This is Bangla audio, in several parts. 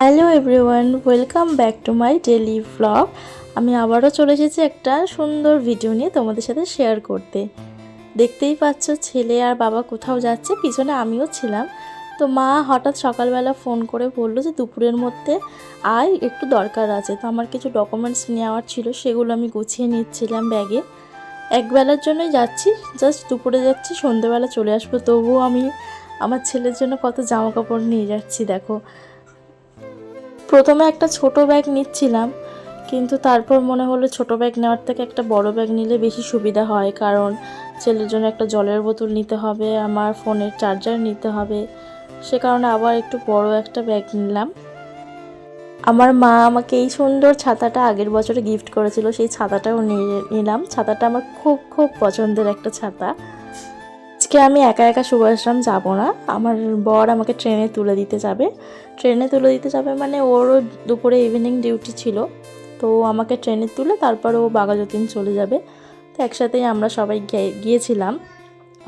Hello everyone, welcome back to my daily vlog. আমি আবারও চলে এসেছি একটা সুন্দর ভিডিও নিয়ে তোমাদের সাথে শেয়ার করতে। দেখতেই পাচ্ছ ছেলে আর বাবা কোথাও যাচ্ছে, পিছনে আমিও ছিলাম। তো মা হঠাৎ সকালবেলা ফোন করে বললো যে দুপুরের মধ্যে আয়, একটু দরকার আছে। তো আমার কিছু ডকুমেন্টস নেওয়ার ছিল, সেগুলো আমি গুছিয়ে নিচ্ছিলাম ব্যাগে। একবেলার জন্যই যাচ্ছি, জাস্ট দুপুরে যাচ্ছি, সন্ধ্যেবেলা চলে আসবো। তবুও আমি আমার ছেলের জন্য কত জামা কাপড় নিয়ে যাচ্ছি দেখো। প্রথমে একটা ছোট ব্যাগ নিচ্ছিলাম, কিন্তু তারপর মনে হলো ছোট ব্যাগ নেওয়ার থেকে একটা বড় ব্যাগ নিলে বেশি সুবিধা হয়, কারণ ছেলের জন্য একটা জলের বোতল নিতে হবে, আমার ফোনের চার্জার নিতে হবে। সে কারণে আবার একটু বড় একটা ব্যাগ নিলাম। আমার মা আমাকে এই সুন্দর ছাতাটা আগের বছরে গিফট করেছিল, সেই ছাতাটাও নিলাম। ছাতাটা আমার খুব খুব পছন্দের একটা ছাতা। আজকে আমি একা একা সুভাষগ্রাম যাব না, আমার বর আমাকে ট্রেনে তুলে দিতে যাবে। মানে ওরও দুপুরে ইভিনিং ডিউটি ছিল, তো আমাকে ট্রেনে তুলে তারপর ও বাঘাযতীন চলে যাবে। তো একসাথেই আমরা সবাই গিয়েছিলাম।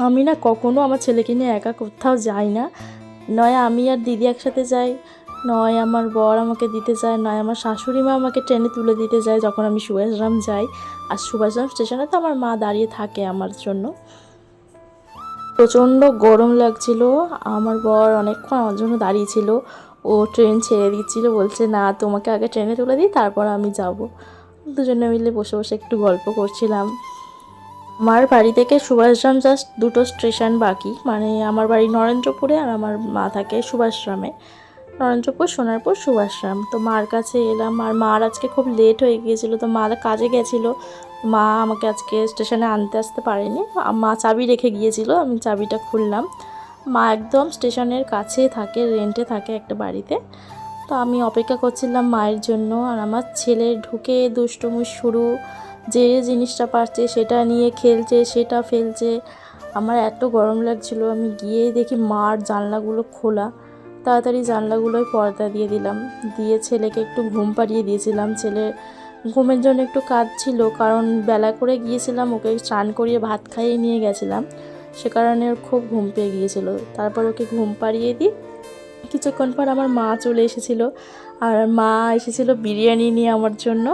আমি না কখনো আমার ছেলেকে নিয়ে একা কোথাও যাই না, নয় আমি আর দিদি একসাথে যাই, নয় আমার বর আমাকে দিতে যায়, নয় আমার শাশুড়ি মা আমাকে ট্রেনে তুলে দিতে যায় যখন আমি সুভাষগ্রাম যাই। আর সুভাষগ্রাম স্টেশনে তো আমার মা দাঁড়িয়ে থাকে আমার জন্য। প্রচণ্ড গরম লাগছিল, আমার বর অনেকক্ষণ আমার জন্য দাঁড়িয়েছিল। ও ট্রেন ছেড়ে দিচ্ছিল, বলছে না তোমাকে আগে ট্রেনে তুলে দিই তারপর আমি যাব। দুজনে মিলে বসে বসে একটু গল্প করছিলাম। আমার বাড়ি থেকে সুভাষগ্রাম জাস্ট দুটো স্টেশন বাকি, মানে আমার বাড়ি নরেন্দ্রপুরে আর আমার মা থাকে সুভাষগ্রামে। নরেন্দ্রপুর, সোনারপুর, সুভাষগ্রাম। তো মার কাছে এলাম, আর মার আজকে খুব লেট হয়ে গিয়েছিলো, তো মা কাজে গেছিলো। মা আমাকে আজকে স্টেশনে আসতে পারেনি, মা চাবি রেখে গিয়েছিল, আমি চাবিটা খুললাম। মা একদম স্টেশনের কাছে থাকে, রেন্টে থাকে একটা বাড়িতে। তো আমি অপেক্ষা করছিলাম মায়ের জন্য, আর আমার ছেলে ঢুকে দুষ্টুমি শুরু, যে জিনিসটা পারছে সেটা নিয়ে খেলছে, সেটা ফেলছে। আমার এত গরম লাগছিল, আমি গিয়ে দেখি মার জানলাগুলো খোলা। তাড়াতাড়ি জানলাগুলোয় পর্দা দিয়ে দিলাম, দিয়ে ছেলেকে একটু ঘুম পাড়িয়ে দিয়েছিলাম। ছেলে ঘুমের জন্য একটু কাঁদছিল, কারণ বেলা করে গিয়েছিলাম, ওকে স্নান করিয়ে ভাত খাইয়ে নিয়ে গেছিলাম, সে কারণে ওর খুব ঘুম পেয়ে গিয়েছিল। তারপর ওকে ঘুম পাড়িয়ে দিই। কিছুক্ষণ পর আমার মা চলে এসেছিলো, আর মা এসেছিলো বিরিয়ানি নিয়ে আমার জন্য।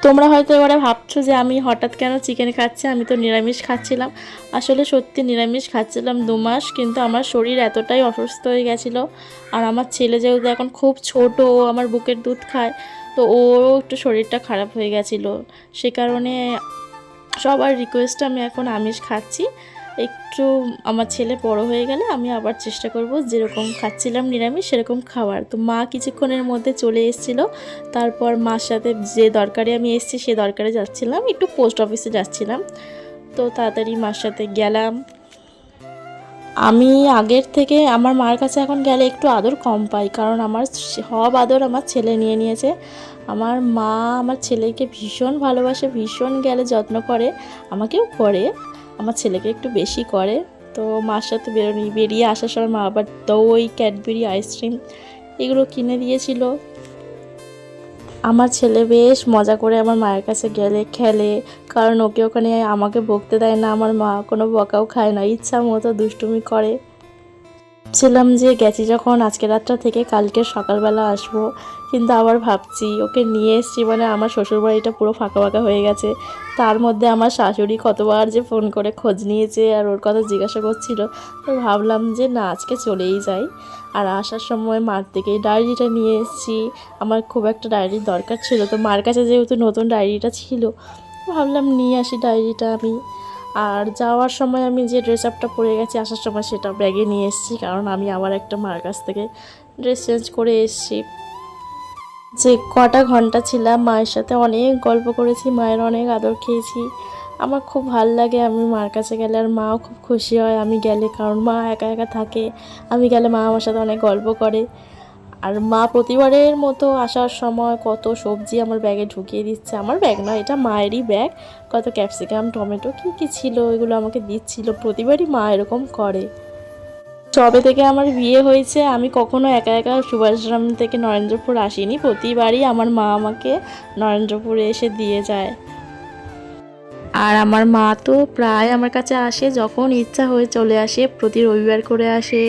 তোমরা হয়তো এবারে ভাবছো যে আমি হঠাৎ কেন চিকেন খাচ্ছি, আমি তো নিরামিষ খাচ্ছিলাম। আসলে সত্যি নিরামিষ খাচ্ছিলাম 2 মাস, কিন্তু আমার শরীর এতটাই অসুস্থ হয়ে গেছিলো। আর আমার ছেলে যেহেতু এখন খুব ছোট, ও আমার বুকের দুধ খায়, তো ওরও একটু শরীরটা খারাপ হয়ে গেছিলো। সে কারণে সবার রিকোয়েস্টে আমি এখন আমিষ খাচ্ছি। একটু আমার ছেলে বড় হয়ে গেলে আমি আবার চেষ্টা করব যেরকম খাচ্ছিলাম নিরামিষ সেরকম খাওয়ার। তো মা কিছুক্ষণের মধ্যে চলে এসেছিলো, তারপর মার সাথে যে দরকারে আমি এসেছি সে দরকারে যাচ্ছিলাম, একটু পোস্ট অফিসে যাচ্ছিলাম। তো তাড়াতাড়ি মার সাথে গেলাম। আমি আগের থেকে আমার মার কাছে এখন গেলে একটু আদর কম পাই, কারণ আমার সব আদর আমার ছেলে নিয়ে নিয়েছে। আমার মা আমার ছেলেকে ভীষণ ভালোবাসে, ভীষণ গেলে যত্ন করে, আমাকেও করে, আমার ছেলেকে একটু বেশি করে। তো মার সাথে বেরিয়ে আসার সময় মা আবার দই, ক্যাডবেরি, আইসক্রিম এগুলো কিনে দিয়েছিল। আমার ছেলে বেশ মজা করে আমার মায়ের কাছে গেলে খেলে, কারণ ওকে ওখানে আমাকে বকতে দেয় না, আমার মা কোনো বকাও খায় না, ইচ্ছা মতো দুষ্টুমি করে। ভাবছিলাম যে গেছি যখন আজকে রাতটা থেকে কালকে সকালবেলা আসবো, কিন্তু আবার ভাবছি ওকে নিয়ে এসেছি মানে আমার শ্বশুরবাড়িটা পুরো ফাঁকা ফাঁকা হয়ে গেছে। তার মধ্যে আমার শাশুড়ি কতবার যে ফোন করে খোঁজ নিয়েছে আর ওর কথা জিজ্ঞাসা করছিল। তো ভাবলাম যে না, আজকে চলেই যাই। আর আসার সময় মার থেকে ডায়েরিটা নিয়ে এসেছি, আমার খুব একটা ডায়েরির দরকার ছিল, তো মার কাছে যেহেতু নতুন ডায়েরিটা ছিল, ভাবলাম নিয়ে আসি ডায়েরিটা আমি। আর যাওয়ার সময় আমি যে ড্রেস আপটা পরে গেছি, আসার সময় সেটা ব্যাগে নিয়ে এসেছি, কারণ আমি আবার একটা মার কাছ থেকে ড্রেস চেঞ্জ করে এসেছি। যে কটা ঘন্টা ছিলাম মায়ের সাথে অনেক গল্প করেছি, মায়ের অনেক আদর খেয়েছি। আমার খুব ভাল লাগে আমি মার কাছে গেলে, আর মাও খুব খুশি হয় আমি গেলে, কারণ মা একা একা থাকে, আমি গেলে মা আমার সাথে অনেক গল্প করে। আর মা প্রতিবারের মতো আসার সময় কত সবজি আমার ব্যাগে ঢুকিয়ে দিচ্ছে, আমার ব্যাগ না, এটা মায়েরই ব্যাগ। কত ক্যাপসিকাম, টমেটো কী কী ছিল এগুলো আমাকে দিচ্ছিল, প্রতিবারই মা এরকম করে। যবে থেকে আমার বিয়ে হয়েছে আমি কখনো একা একা সুভাষগ্রাম থেকে নরেন্দ্রপুর আসিনি, প্রতিবারই আমার মা আমাকে নরেন্দ্রপুরে এসে দিয়ে যায়। আর আমার মা তো প্রায় আমার কাছে আসে, যখন ইচ্ছা হয়ে চলে আসে, প্রতি রবিবার করে আসে,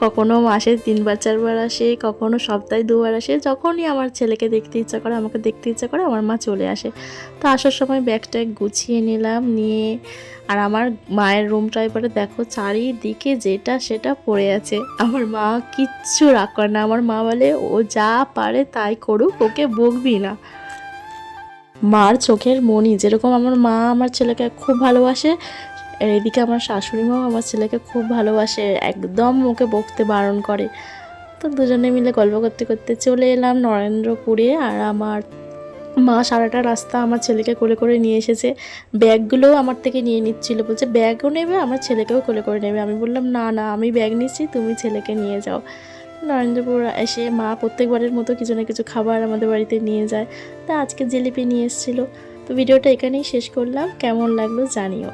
কখনো মাসে 3বার 4বার আসে, কখনো সপ্তাহে 2বার আসে। যখনই আমার ছেলেকে দেখতে ইচ্ছা করে, আমাকে দেখতে ইচ্ছা করে, আমার মা চলে আসে। তো আসার সময় ব্যাগটা গুছিয়ে নিলাম, নিয়ে আর আমার মায়ের রুমটা এবারে দেখো চারিদিকে যেটা সেটা পড়ে আছে। আমার মা কিচ্ছু রাগ করে না, আমার মা বলে ও যা পারে তাই করুক, ওকে বকবি না। মার চোখের মণি যেরকম, আমার মা আমার ছেলেকে খুব ভালোবাসে, এদিকে আমার শাশুড়ি মাও আমার ছেলেকে খুব ভালোবাসে, একদম ওকে বকতে বারণ করে। তো দুজনে মিলে গল্প করতে করতে চলে এলাম নরেন্দ্রপুরে। আর আমার মা সারাটা রাস্তা আমার ছেলেকে কোলে করে নিয়ে এসেছে, ব্যাগগুলোও আমার থেকে নিয়ে নিচ্ছিল, বলছে ব্যাগও নেবে, আমার ছেলেকেও কোলে করে নেবে। আমি বললাম না না, আমি ব্যাগ নিচ্ছি, তুমি ছেলেকে নিয়ে যাও। নরেন্দ্রপুর এসে মা প্রত্যেকবারের মতো কিছু না কিছু খাবার আমাদের বাড়িতে নিয়ে যায়। তা আজকে জিলিপি নিয়ে এসেছিলো। তো ভিডিওটা এখানেই শেষ করলাম, কেমন লাগলো জানিও।